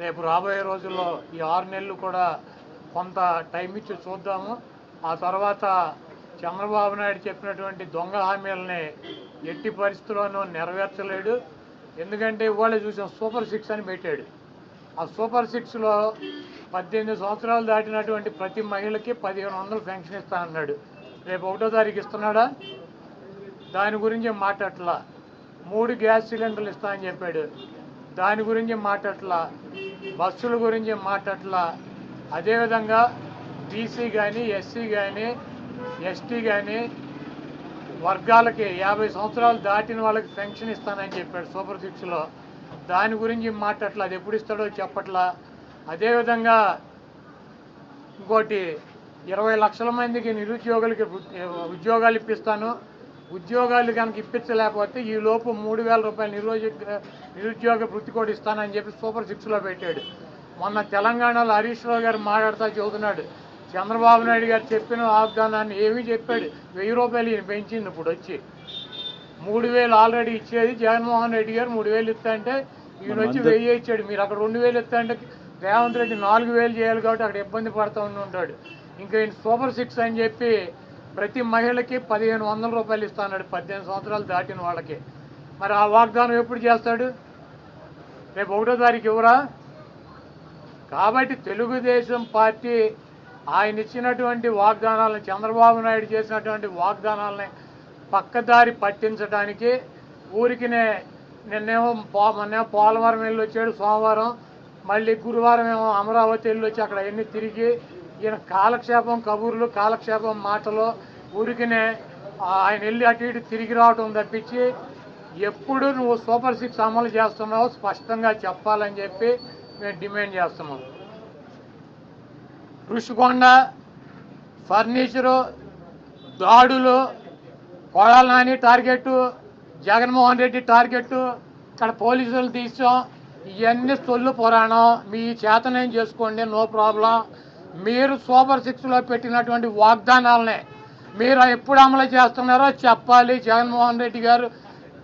రేపు రాబోయే రోజుల్లో ఈ 6 నెలలు కూడా కొంత టైం ఇచ్చి చూద్దాము. ఆ తర్వాత చంద్రబాబు నాయుడు చెప్పినటువంటి దొంగ హామీలని ఎట్టి పరిస్థితుల్లోనూ నెరవేర్చలేడు. ఎందుకంటే ఇవాళ చూసాం సూపర్ 6 అని పెట్టాడు. ఆ సూపర్ 6లో 18 సంవత్సరాలు దాటినటువంటి ప్రతి మహిళకి 1500 పెన్షన్ ఇస్తా అన్నాడు. రేపు 1వ తారీఖు ఇస్తున్నాడా? దాని గురించి మాట్లాడట్లా. 3 గ్యాస్ సిలిండర్లు ఇస్తా అని చెప్పాడు. దాని గురించి మాట్లాడట్లా. బస్సుల గురించి మాట్లాడట్లా. అదేవిధంగా బీసీ కానీ, ఎస్సీ కానీ, ఎస్టీ కానీ వర్గాలకి 50 సంవత్సరాలు దాటిన వాళ్ళకి పెన్షన్ ఇస్తానని చెప్పాడు సూపర్ 6లో. దాని గురించి మాట్లాడట్లా. అది ఎప్పుడు ఇస్తాడో చెప్పట్లా. అదేవిధంగా ఇంకోటి 20 లక్షల మందికి నిరుద్యోగులకి ఉద్యోగాలు ఇప్పిస్తాను. ఉద్యోగాలు కనుక ఇప్పించలేకపోతే ఈ లోపు 3000 రూపాయలు నిరుద్యోగ వృత్తి కూడా ఇస్తానని చెప్పి సూపర్ 6లో పెట్టాడు. మొన్న తెలంగాణలో హరీష్ రావు గారు మాట్లాడుతూ చెబుతున్నాడు, చంద్రబాబు నాయుడు గారు చెప్పిన వాగ్దానాన్ని ఏమీ చెప్పాడు. 1000 రూపాయలు ఈయన పెంచింది. ఇప్పుడు వచ్చి 3000 ఆల్రెడీ ఇచ్చేది జగన్మోహన్ రెడ్డి గారు 3000 ఇస్తా అంటే ఈయన వచ్చి 1000 ఇచ్చాడు. మీరు అక్కడ 2000 ఇస్తా అంటే రేవంత్ రెడ్డి 4000 చేయాలి కాబట్టి అక్కడ ఇబ్బంది పడుతూ ఉంటాడు. ఇంకా ఈయన సూపర్ 6 అని చెప్పి ప్రతి మహిళకి 1500 రూపాయలు ఇస్తాడు 18 సంవత్సరాలు దాటిన వాళ్ళకి. మరి ఆ వాగ్దానం ఎప్పుడు చేస్తాడు? రేపు 1వ తారీఖు ఇవ్వరా? కాబట్టి తెలుగుదేశం పార్టీ ఆయన ఇచ్చినటువంటి వాగ్దానాలను, చంద్రబాబు నాయుడు చేసినటువంటి వాగ్దానాలని పక్కదారి పట్టించడానికి ఊరికినే మొన్నేమో పోలవరం వెళ్ళి వచ్చాడు సోమవారం, మళ్ళీ గురువారం ఏమో అమరావతి వెళ్ళి వచ్చి అక్కడ అన్ని తిరిగి ఈయన కాలక్షేపం కబుర్లు, కాలక్షేపం మాటలు, ఊరికినే ఆయన వెళ్ళి అటు ఇటు తిరిగి రావటం తప్పించి ఎప్పుడు నువ్వు సూపర్ 6 అమలు చేస్తున్నావో స్పష్టంగా చెప్పాలని చెప్పి మేము డిమాండ్ చేస్తున్నాం. ఋషికొండ ఫర్నిచరు దాడులు, కొడాల నాని టార్గెట్, జగన్మోహన్ రెడ్డి టార్గెట్, ఇక్కడ పోలీసులు తీసాం. ఇవన్నీ సొల్లు పురాణం. మీ చేతనేం చేసుకోండి, నో ప్రాబ్లం. మీరు సూపర్ 6లో పెట్టినటువంటి వాగ్దానాలనే మీరు ఎప్పుడు అమలు చేస్తున్నారో చెప్పాలి. జగన్మోహన్ రెడ్డి గారు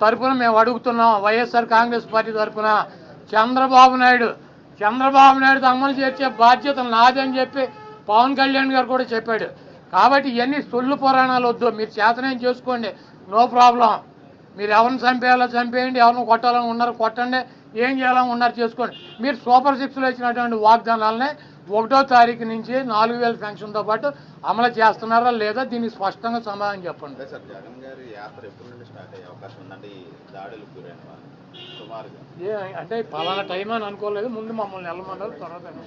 తరఫున మేము అడుగుతున్నాం. వైఎస్ఆర్ కాంగ్రెస్ పార్టీ తరఫున చంద్రబాబు నాయుడు అమలు చేసే బాధ్యత నాదని చెప్పి పవన్ కళ్యాణ్ గారు కూడా చెప్పాడు. కాబట్టి ఇవన్నీ సొల్లు పురాణాలు వద్దు. మీరు చేతనేం చేసుకోండి, నో ప్రాబ్లం. మీరు ఎవరిని చంపేయాలో చంపేయండి, ఎవరిని కొట్టాలని ఉన్నారు కొట్టండి, ఏం చేయాలని ఉన్నారు చేసుకోండి. మీరు సూపర్ 6లో ఇచ్చినటువంటి వాగ్దానాలనే 1వ తారీఖు నుంచి 4000 పెన్షన్తో పాటు అమలు చేస్తున్నారా లేదా? దీనికి స్పష్టంగా సమాధానం చెప్పండి. సార్, జగన్ గారి యాత్ర ఎప్పటి నుండి స్టార్ట్ అయ్యే అవకాశం ఉందండి? దాడులకు గురైన సుమారుగా అంటే పలానా టైం అని అనుకోలేదు. ముందు మమ్మల్ని వెళ్ళమన్నారు, తర్వాత